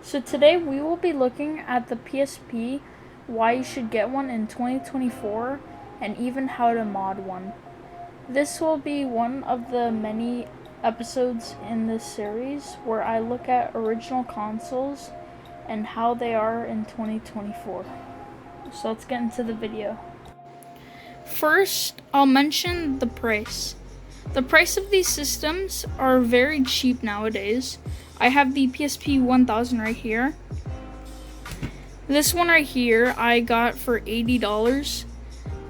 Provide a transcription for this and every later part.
So today we will be looking at the PSP, why you should get one in 2024, and even how to mod one. This will be one of the many episodes in this series where I look at original consoles and how they are in 2024. So let's get into the video. First, I'll mention the price. The price of these systems are very cheap nowadays. I have the PSP 1000 right here. This one right here I got for $80.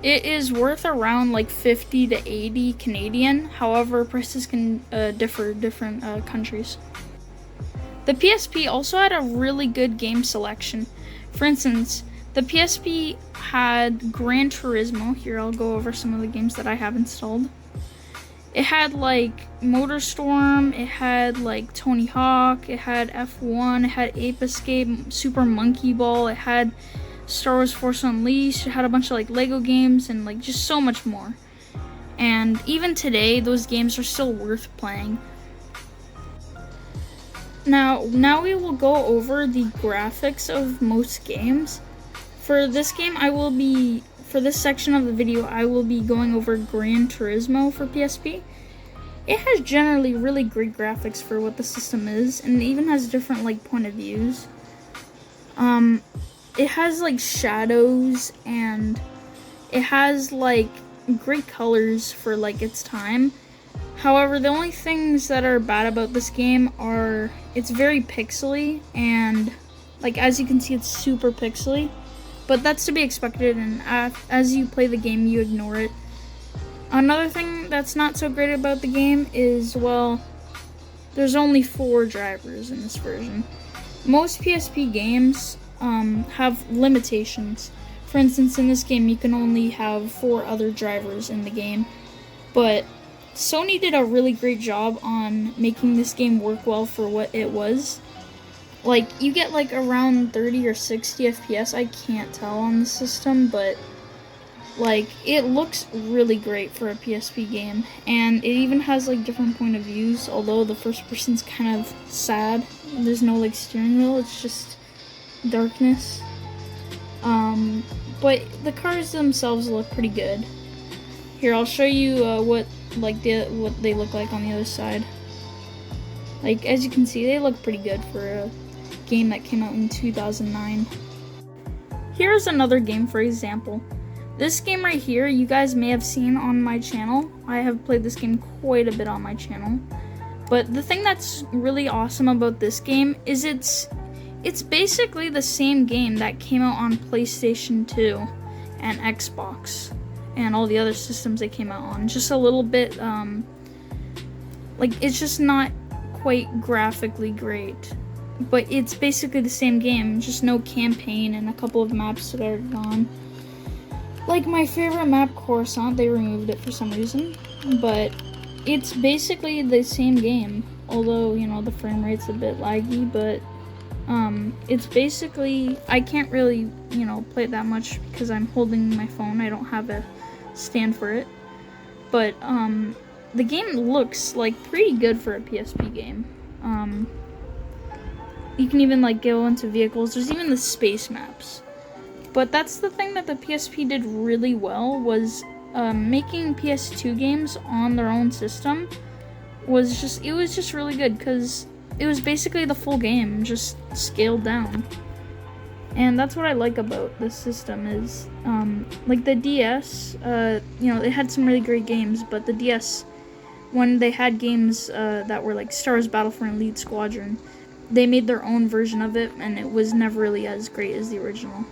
It is worth around like 50 to 80 Canadian. However, prices can differ different countries. The PSP also had a really good game selection. For instance, the PSP had Gran Turismo. Here, I'll go over some of the games that I have installed. It had like MotorStorm, it had like Tony Hawk, it had F1, it had Ape Escape, Super Monkey Ball, it had Star Wars Force Unleashed, it had a bunch of like Lego games and like just so much more. And even today, those games are still worth playing. Now we will go over the graphics of most games. For this game, for this section of the video, I will be going over Gran Turismo for PSP. It has generally really great graphics for what the system is, and it even has different like point of views. It has like shadows, and it has like great colors for like its time. However, the only things that are bad about this game are it's very pixely, and like as you can see, it's super pixely. But that's to be expected, and as you play the game, you ignore it. Another thing that's not so great about the game is, well, there's only 4 drivers in this version. Most PSP games have limitations. For instance, in this game, you can only have 4 other drivers in the game. But Sony did a really great job on making this game work well for what it was. Like, you get like around 30 or 60 FPS, I can't tell on the system, but like, it looks really great for a PSP game, and it even has like different point of views, although the first person's kind of sad. There's no like steering wheel, it's just darkness. But the cars themselves look pretty good. Here, I'll show you what they look like on the other side. Like, as you can see, they look pretty good for a game that came out in 2009. Here's another game for example. This game right here, you guys may have seen on my channel. I have played this game quite a bit on my channel. But the thing that's really awesome about this game is it's basically the same game that came out on PlayStation 2 and Xbox and all the other systems they came out on. Just a little bit, like, it's just not quite graphically great. But it's basically the same game, just no campaign and a couple of maps that are gone. Like my favorite map, Coruscant, they removed it for some reason. But it's basically the same game. Although, you know, the frame rate's a bit laggy, but it's basically, I can't really, you know, play it that much because I'm holding my phone. I don't have a stand for it. But the game looks like pretty good for a PSP game. You can even like go into vehicles. There's even the space maps. But that's the thing that the PSP did really well, was making PS2 games on their own system was just really good, because it was basically the full game, just scaled down. And that's what I like about this system is, like the DS, you know, it had some really great games, but the DS, when they had games that were like Star Wars Battlefront Elite Squadron, they made their own version of it, and it was never really as great as the original.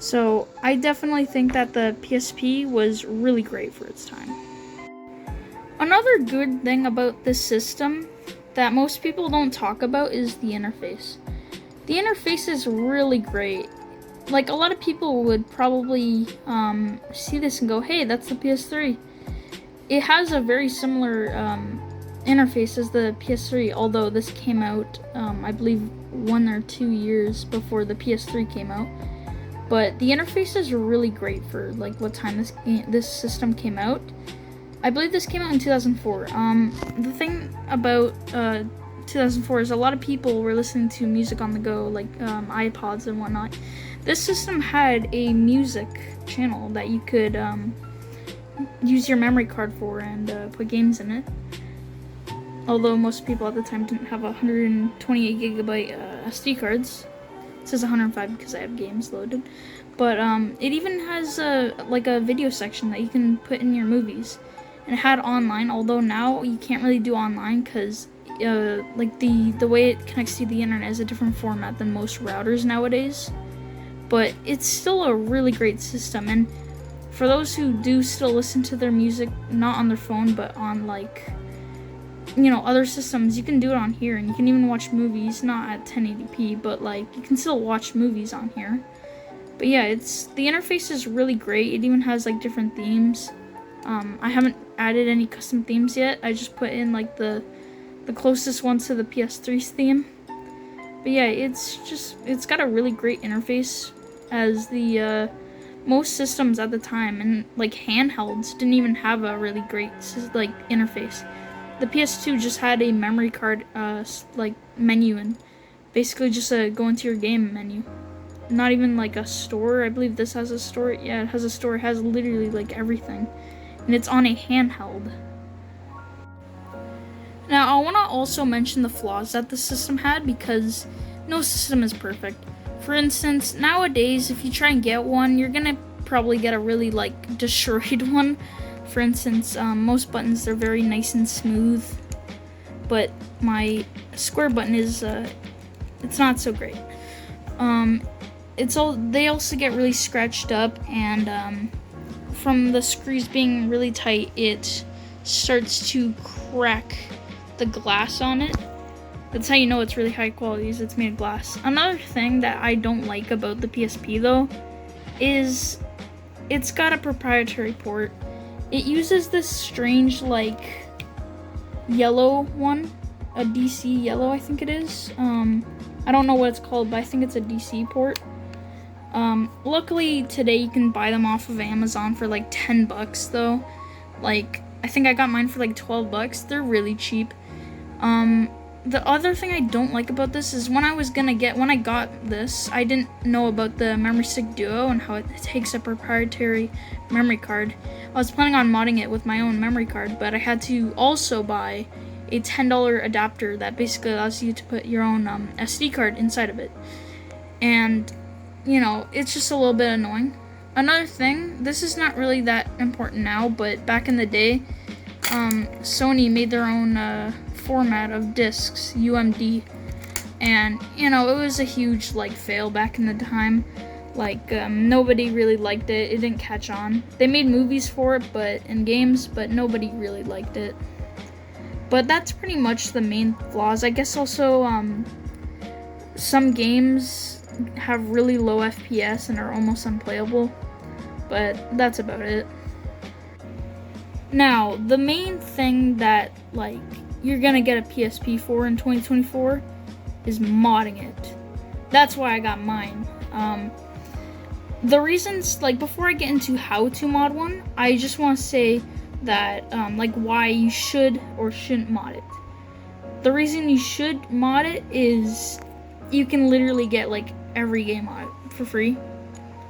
So I definitely think that the PSP was really great for its time. Another good thing about this system that most people don't talk about is the interface. The interface is really great. Like, a lot of people would probably see this and go, hey, that's the PS3. It has a very similar interface as the PS3, although this came out, I believe, 1 or 2 years before the PS3 came out. But the interface is really great for like what time this system came out. I believe this came out in 2004. The thing about 2004 is a lot of people were listening to music on the go, like iPods and whatnot. This system had a music channel that you could use your memory card for and put games in it. Although most people at the time didn't have 128 gigabyte SD cards. It says 105 because I have games loaded. But it even has a video section that you can put in your movies. And it had online, although now you can't really do online because the way it connects to the internet is a different format than most routers nowadays. But it's still a really great system, and for those who do still listen to their music not on their phone but on other systems, you can do it on here, and you can even watch movies not at 1080p, but you can still watch movies on here. But yeah, the interface is really great. It even has different themes. I haven't added any custom themes yet. I just put in the closest ones to the PS3's theme. But yeah, it's got a really great interface, as the most systems at the time and handhelds didn't even have a really great interface. The PS2 just had a memory card menu, and basically just go into your game menu. Not even a store. I believe this has a store. Yeah, it has a store. It has literally everything, and it's on a handheld. Now, I want to also mention the flaws that the system had, because no system is perfect. For instance, nowadays, if you try and get one, you're gonna probably get a really destroyed one. For instance, most buttons, they're very nice and smooth, but my square button is it's not so great. They also get really scratched up, and from the screws being really tight, it starts to crack the glass on it. That's how you know it's really high quality, is it's made of glass. Another thing that I don't like about the PSP though is it's got a proprietary port. It uses this strange yellow one, a DC yellow I think it is. I don't know what it's called, but I think it's a DC port. Luckily today you can buy them off of Amazon for $10 though. I think I got mine for $12. They're really cheap. The other thing I don't like about this is when I got this, I didn't know about the Memory Stick Duo and how it takes a proprietary memory card. I was planning on modding it with my own memory card, but I had to also buy a $10 adapter that basically allows you to put your own SD card inside of it. And, it's just a little bit annoying. Another thing, this is not really that important now, but back in the day, Sony made their own format of discs, UMD, and it was a huge fail back in the time. Nobody really liked it. It didn't catch on. They made movies for it, and games, but nobody really liked it. But that's pretty much the main flaws. I guess also some games have really low FPS and are almost unplayable, but that's about it. Now, the main thing that you're gonna get a PSP for in 2024 is modding it. That's why I got mine. The reasons, before I get into how to mod one, I just want to say that why you should or shouldn't mod it. The reason you should mod it is you can literally get every game on it for free.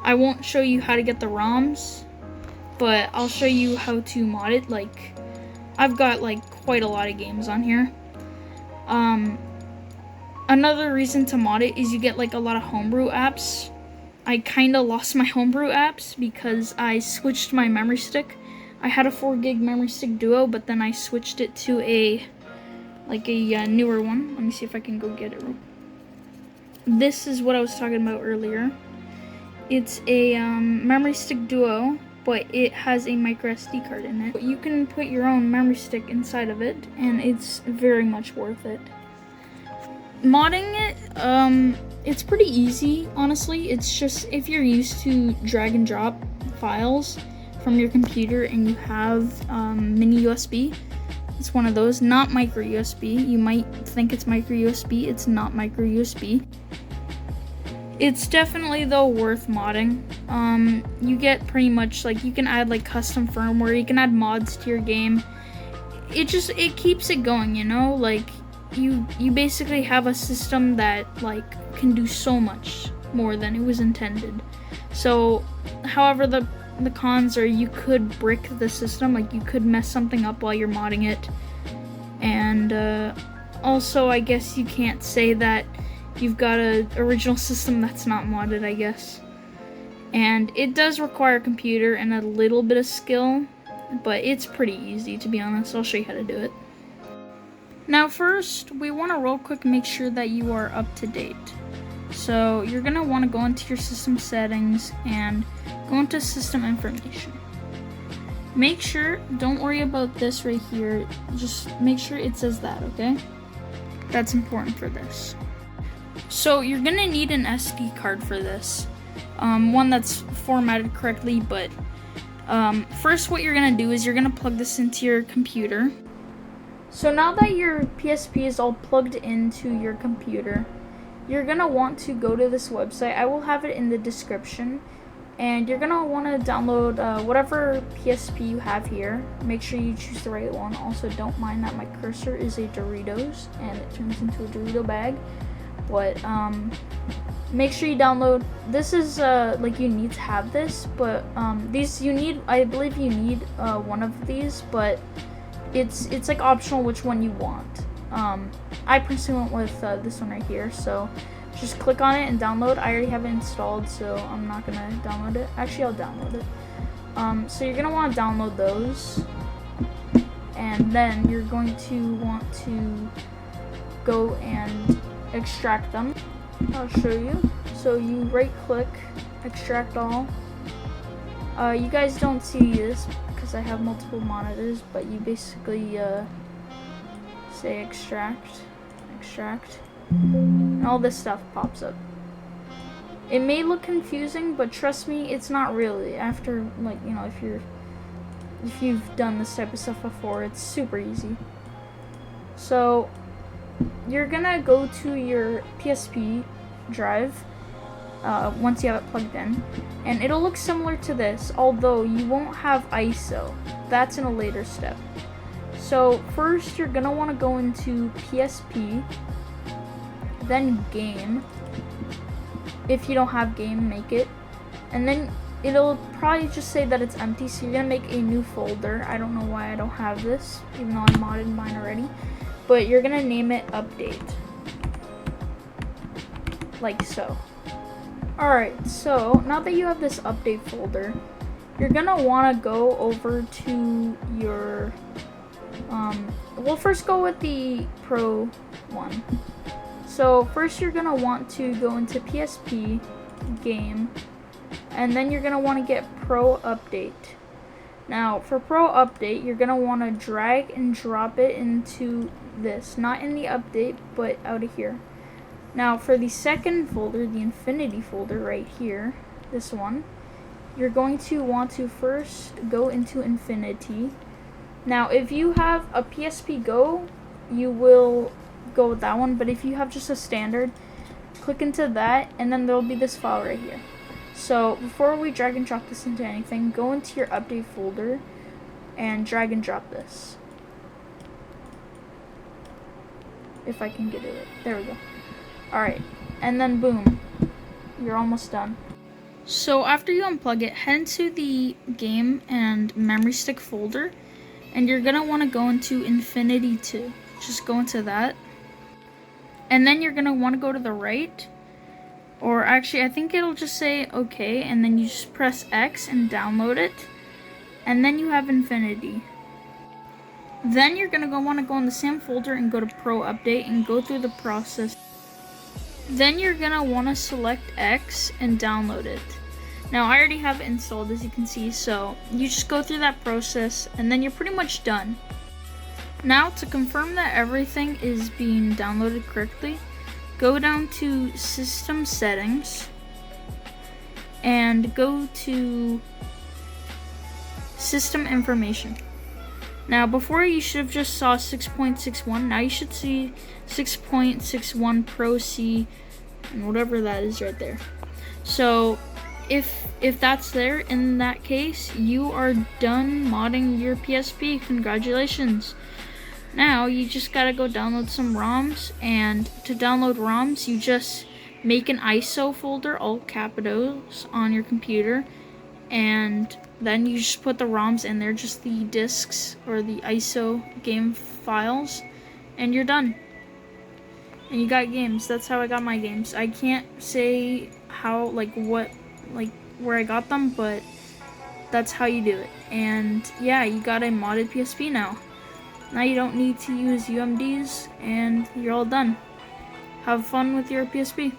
I won't show you how to get the ROMs, but I'll show you how to mod it. I've got quite a lot of games on here. Another reason to mod it is you get a lot of homebrew apps. I kinda lost my homebrew apps because I switched my memory stick. I had a 4 gig memory stick Duo, but then I switched it to a newer one. Let me see if I can go get it. This is what I was talking about earlier. It's a memory stick Duo, but it has a micro SD card in it. You can put your own memory stick inside of it, and it's very much worth it. Modding it, it's pretty easy, honestly. It's just if you're used to drag and drop files from your computer and you have mini USB, it's one of those, not micro USB. You might think it's micro USB, it's not micro USB. It's definitely though worth modding. You get pretty much you can add custom firmware, you can add mods to your game. It keeps it going, you basically have a system that like can do so much more than it was intended. So, however, the cons are you could brick the system, like you could mess something up while you're modding it, and also I guess you can't say that you've got an original system that's not modded, I guess. And it does require a computer and a little bit of skill, but it's pretty easy, to be honest. I'll show you how to do it. Now first, we want to real quick make sure that you are up to date. So you're going to want to go into your system settings and go into system information. Make sure, don't worry about this right here, just make sure it says that, okay? That's important for this. So you're going to need an SD card for this. One that's formatted correctly, but first what you're going to do is you're going to plug this into your computer. So now that your PSP is all plugged into your computer, you're going to want to go to this website. I will have it in the description. And you're going to want to download whatever PSP you have here. Make sure you choose the right one. Also, don't mind that my cursor is a Doritos and it turns into a Dorito bag. But make sure you download. This is like you need to have this, but these you need. I believe you need one of these, but it's like optional which one you want. I personally went with this one right here, so just click on it and download. I already have it installed, so I'm not gonna download it. Actually, I'll download it. So you're gonna want to download those, and then you're going to want to go and extract them. I'll show you. So you right click, extract all. You guys don't see this because I have multiple monitors, but you basically say extract, and all this stuff pops up. It may look confusing, but trust me, it's not really. After, like, you know, if you've done this type of stuff before, it's super easy. So you're gonna go to your PSP drive once you have it plugged in, and it'll look similar to this, although you won't have ISO. That's in a later step. So first you're gonna want to go into PSP, then game. If you don't have game, make it, and then it'll probably just say that it's empty, so you're gonna make a new folder. I don't know why I don't have this, even though I modded mine already, but you're gonna name it update, like so. Alright, so now that you have this update folder, you're gonna want to go over to your we'll first go with the Pro one. So first you're gonna want to go into PSP game, and then you're gonna want to get Pro Update. Now for Pro Update, you're gonna want to drag and drop it into this, not in the update, but out of here. Now for the second folder, the Infinity folder right here, this one, you're going to want to first go into Infinity. Now if you have a PSP Go, you will go with that one, but if you have just a standard, click into that, and then there'll be this file right here. So before we drag and drop this into anything, go into your update folder and drag and drop this. If I can get it, there we go. Alright, and then boom, you're almost done. So after you unplug it, head into the game and memory stick folder, and you're gonna want to go into Infinity 2. Just go into that, and then you're gonna want to go to the right, or actually I think it'll just say okay, and then you just press X and download it, and then you have Infinity. Then you're gonna want to go in the same folder and go to Pro Update and go through the process. Then you're gonna want to select X and download it. Now I already have it installed, as you can see, so you just go through that process and then you're pretty much done. Now to confirm that everything is being downloaded correctly, go down to System Settings and go to System Information. Now before you should have just saw 6.61, now you should see 6.61 Pro C and whatever that is right there. So if that's there, in that case, you are done modding your PSP. Congratulations. Now you just gotta go download some ROMs, and to download ROMs, you just make an ISO folder, all capitals, on your computer, and then you just put the ROMs in there, just the discs or the ISO game files, and you're done. And you got games. That's how I got my games. I can't say how, like, what, like, where I got them, but that's how you do it. And yeah, you got a modded PSP now. Now you don't need to use UMDs, and you're all done. Have fun with your PSP.